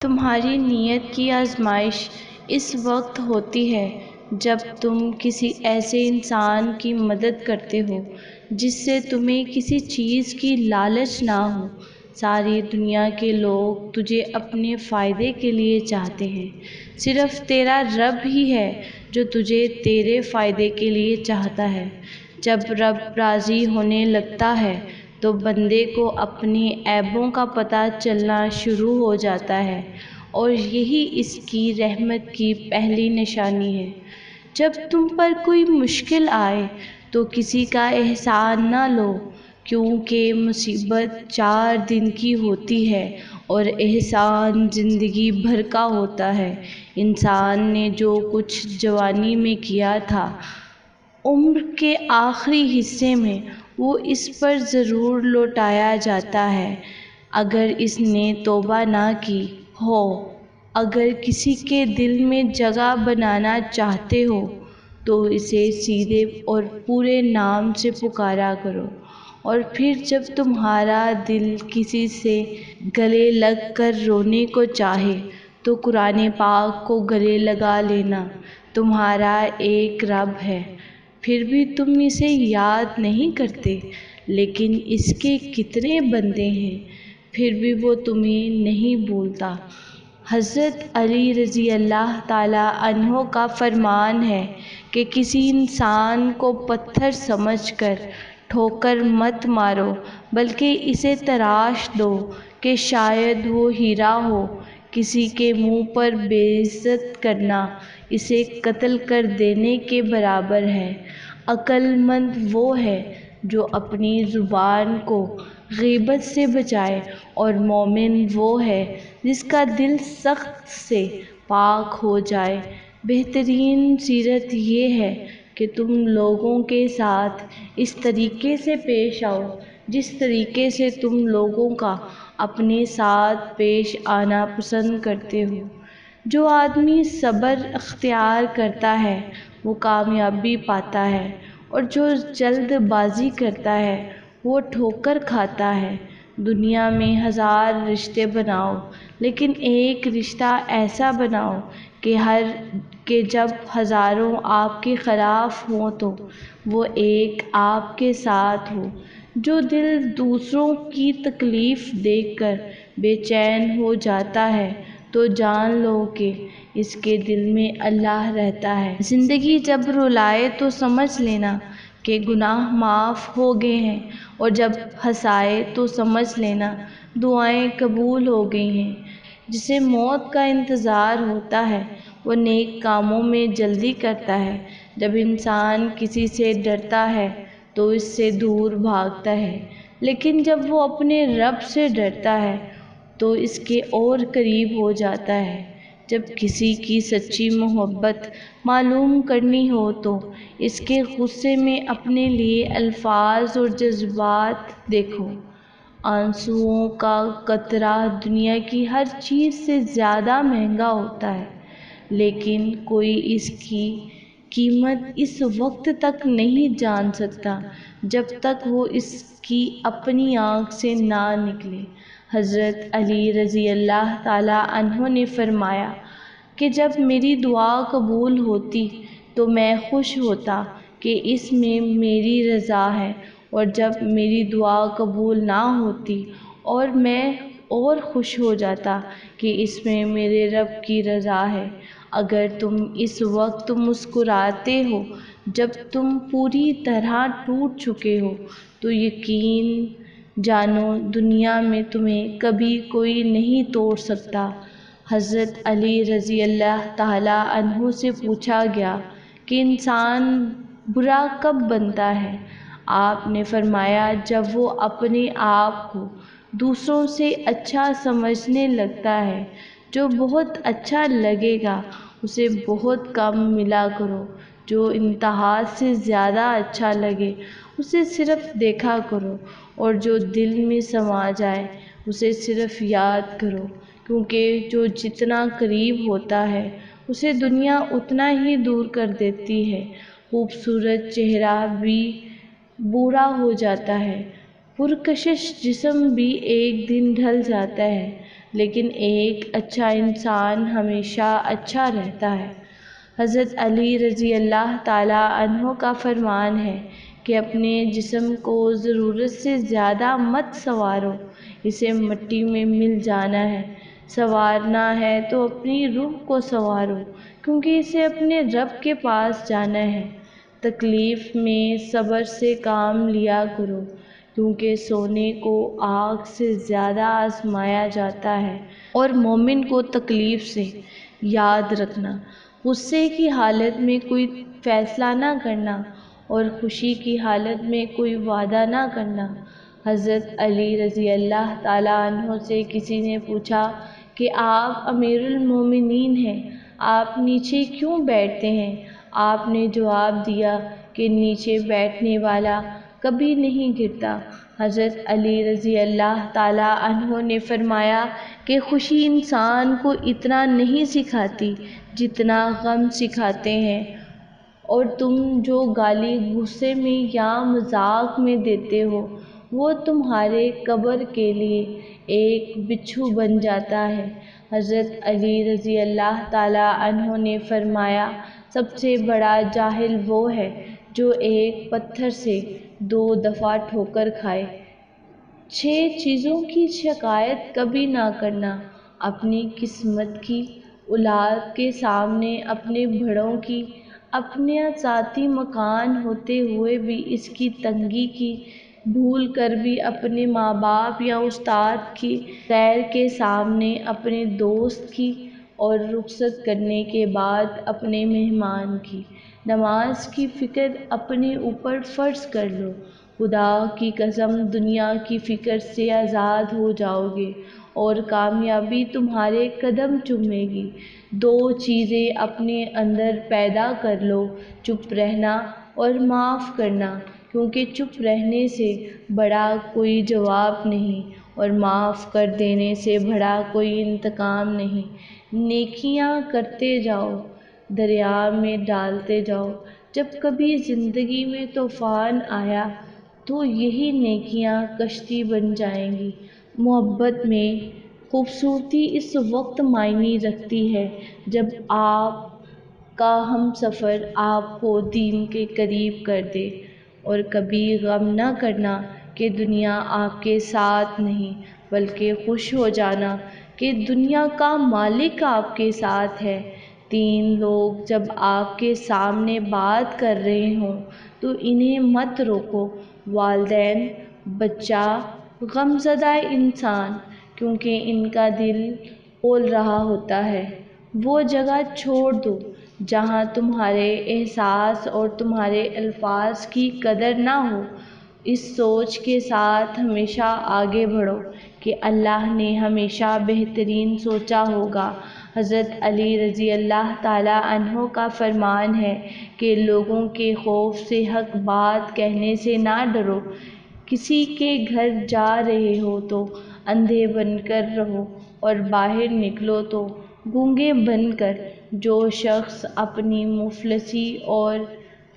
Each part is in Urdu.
تمہاری نیت کی آزمائش اس وقت ہوتی ہے جب تم کسی ایسے انسان کی مدد کرتے ہو جس سے تمہیں کسی چیز کی لالچ نہ ہو۔ ساری دنیا کے لوگ تجھے اپنے فائدے کے لیے چاہتے ہیں، صرف تیرا رب ہی ہے جو تجھے تیرے فائدے کے لیے چاہتا ہے۔ جب رب راضی ہونے لگتا ہے تو بندے کو اپنے عیبوں کا پتہ چلنا شروع ہو جاتا ہے، اور یہی اس کی رحمت کی پہلی نشانی ہے۔ جب تم پر کوئی مشکل آئے تو کسی کا احسان نہ لو، کیونکہ مصیبت 4 دن کی ہوتی ہے اور احسان زندگی بھر کا ہوتا ہے۔ انسان نے جو کچھ جوانی میں کیا تھا، عمر کے آخری حصے میں وہ اس پر ضرور لوٹایا جاتا ہے اگر اس نے توبہ نہ کی ہو۔ اگر کسی کے دل میں جگہ بنانا چاہتے ہو تو اسے سیدھے اور پورے نام سے پکارا کرو، اور پھر جب تمہارا دل کسی سے گلے لگ کر رونے کو چاہے تو قرآن پاک کو گلے لگا لینا۔ تمہارا ایک رب ہے، پھر بھی تم اسے یاد نہیں کرتے، لیکن اس کے کتنے بندے ہیں، پھر بھی وہ تمہیں نہیں بھولتا۔ حضرت علی رضی اللہ تعالیٰ عنہ کا فرمان ہے کہ کسی انسان کو پتھر سمجھ کر ٹھوکر مت مارو، بلکہ اسے تراش دو کہ شاید وہ ہیرا ہو۔ کسی کے منہ پر بے عزت کرنا اسے قتل کر دینے کے برابر ہے۔ عقل مند وہ ہے جو اپنی زبان کو غیبت سے بچائے، اور مومن وہ ہے جس کا دل سخت سے پاک ہو جائے۔ بہترین سیرت یہ ہے کہ تم لوگوں کے ساتھ اس طریقے سے پیش آؤ جس طریقے سے تم لوگوں کا اپنے ساتھ پیش آنا پسند کرتے ہو۔ جو آدمی صبر اختیار کرتا ہے وہ کامیابی پاتا ہے، اور جو جلد بازی کرتا ہے وہ ٹھوکر کھاتا ہے۔ دنیا میں 1000 رشتے بناؤ، لیکن ایک رشتہ ایسا بناؤ کہ جب ہزاروں آپ کے خلاف ہوں تو وہ ایک آپ کے ساتھ ہو۔ جو دل دوسروں کی تکلیف دیکھ کر بے چین ہو جاتا ہے تو جان لو کہ اس کے دل میں اللہ رہتا ہے۔ زندگی جب رلائے تو سمجھ لینا کہ گناہ معاف ہو گئے ہیں، اور جب ہنسائے تو سمجھ لینا دعائیں قبول ہو گئی ہیں۔ جسے موت کا انتظار ہوتا ہے وہ نیک کاموں میں جلدی کرتا ہے۔ جب انسان کسی سے ڈرتا ہے تو اس سے دور بھاگتا ہے، لیکن جب وہ اپنے رب سے ڈرتا ہے تو اس کے اور قریب ہو جاتا ہے۔ جب کسی کی سچی محبت معلوم کرنی ہو تو اس کے غصے میں اپنے لیے الفاظ اور جذبات دیکھو۔ آنسوؤں کا قطرہ دنیا کی ہر چیز سے زیادہ مہنگا ہوتا ہے، لیکن کوئی اس کی قیمت اس وقت تک نہیں جان سکتا جب تک وہ اس کی اپنی آنکھ سے نہ نکلے۔ حضرت علی رضی اللہ تعالیٰ عنہ نے فرمایا کہ جب میری دعا قبول ہوتی تو میں خوش ہوتا کہ اس میں میری رضا ہے، اور جب میری دعا قبول نہ ہوتی اور میں اور خوش ہو جاتا کہ اس میں میرے رب کی رضا ہے۔ اگر تم اس وقت مسکراتے ہو جب تم پوری طرح ٹوٹ چکے ہو تو یقین جانو دنیا میں تمہیں کبھی کوئی نہیں توڑ سکتا۔ حضرت علی رضی اللہ تعالیٰ عنہ سے پوچھا گیا کہ انسان برا کب بنتا ہے؟ آپ نے فرمایا جب وہ اپنے آپ کو دوسروں سے اچھا سمجھنے لگتا ہے۔ جو بہت اچھا لگے گا اسے بہت کم ملا کرو، جو انتہا سے زیادہ اچھا لگے اسے صرف دیکھا کرو، اور جو دل میں سما جائے اسے صرف یاد کرو، کیونکہ جو جتنا قریب ہوتا ہے اسے دنیا اتنا ہی دور کر دیتی ہے۔ خوبصورت چہرہ بھی بوڑھا ہو جاتا ہے، پرکشش جسم بھی ایک دن ڈھل جاتا ہے۔ لیکن ایک اچھا انسان ہمیشہ اچھا رہتا ہے۔ حضرت علی رضی اللہ تعالیٰ عنہ کا فرمان ہے کہ اپنے جسم کو ضرورت سے زیادہ مت سنوارو، اسے مٹی میں مل جانا ہے۔ سنوارنا ہے تو اپنی روح کو سنوارو، کیونکہ اسے اپنے رب کے پاس جانا ہے۔ تکلیف میں صبر سے کام لیا کرو، کیونکہ سونے کو آگ سے زیادہ آزمایا جاتا ہے۔ اور مومن کو تکلیف سے یاد رکھنا، غصے کی حالت میں کوئی فیصلہ نہ کرنا اور خوشی کی حالت میں کوئی وعدہ نہ کرنا۔ حضرت علی رضی اللہ تعالیٰ عنہ سے کسی نے پوچھا کہ آپ امیر المومنین ہیں، آپ نیچے کیوں بیٹھتے ہیں؟ آپ نے جواب دیا کہ نیچے بیٹھنے والا کبھی نہیں گرتا۔ حضرت علی رضی اللہ تعالیٰ عنہ نے فرمایا کہ خوشی انسان کو اتنا نہیں سکھاتی جتنا غم سکھاتے ہیں، اور تم جو گالی غصے میں یا مذاق میں دیتے ہو وہ تمہارے قبر کے لیے ایک بچھو بن جاتا ہے۔ حضرت علی رضی اللہ تعالیٰ عنہ نے فرمایا سب سے بڑا جاہل وہ ہے جو ایک پتھر سے 2 دفعہ ٹھوکر کھائے۔ 6 چیزوں کی شکایت کبھی نہ کرنا، اپنی قسمت کی، اولاد کے سامنے اپنے بڑوں کی، اپنا ذاتی مکان ہوتے ہوئے بھی اس کی تنگی کی، بھول کر بھی اپنے ماں باپ یا استاد کی، غیر کے سامنے اپنے دوست کی، اور رخصت کرنے کے بعد اپنے مہمان کی۔ نماز کی فکر اپنے اوپر فرض کر لو، خدا کی قسم دنیا کی فکر سے آزاد ہو جاؤ گے اور کامیابی تمہارے قدم چومے گی۔ 2 چیزیں اپنے اندر پیدا کر لو، چپ رہنا اور معاف کرنا، کیونکہ چپ رہنے سے بڑا کوئی جواب نہیں اور معاف کر دینے سے بڑا کوئی انتقام نہیں۔ نیکیاں کرتے جاؤ، دریا میں ڈالتے جاؤ۔ جب کبھی زندگی میں طوفان آیا تو یہی نیکیاں کشتی بن جائیں گی۔ محبت میں خوبصورتی اس وقت معنی رکھتی ہے جب آپ کا ہمسفر آپ کو دین کے قریب کر دے، اور کبھی غم نہ کرنا کہ دنیا آپ کے ساتھ نہیں، بلکہ خوش ہو جانا کہ دنیا کا مالک آپ کے ساتھ ہے۔ 3 لوگ جب آپ کے سامنے بات کر رہے ہوں تو انہیں مت روکو، والدین، بچہ، غمزدہ انسان، کیونکہ ان کا دل بول رہا ہوتا ہے۔ وہ جگہ چھوڑ دو جہاں تمہارے احساس اور تمہارے الفاظ کی قدر نہ ہو۔ اس سوچ کے ساتھ ہمیشہ آگے بڑھو کہ اللہ نے ہمیشہ بہترین سوچا ہوگا۔ حضرت علی رضی اللہ تعالیٰ عنہ کا فرمان ہے کہ لوگوں کے خوف سے حق بات کہنے سے نہ ڈرو۔ کسی کے گھر جا رہے ہو تو اندھے بن کر رہو اور باہر نکلو تو گونگے بن کر۔ جو شخص اپنی مفلسی اور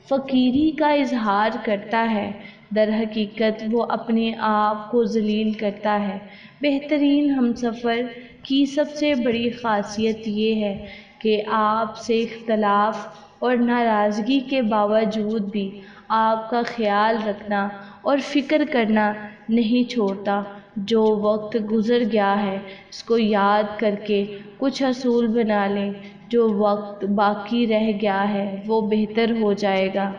فقیری کا اظہار کرتا ہے، در حقیقت وہ اپنے آپ کو ذلیل کرتا ہے۔ بہترین ہمسفر کی سب سے بڑی خاصیت یہ ہے کہ آپ سے اختلاف اور ناراضگی کے باوجود بھی آپ کا خیال رکھنا اور فکر کرنا نہیں چھوڑتا۔ جو وقت گزر گیا ہے اس کو یاد کر کے کچھ اصول بنا لیں، جو وقت باقی رہ گیا ہے وہ بہتر ہو جائے گا۔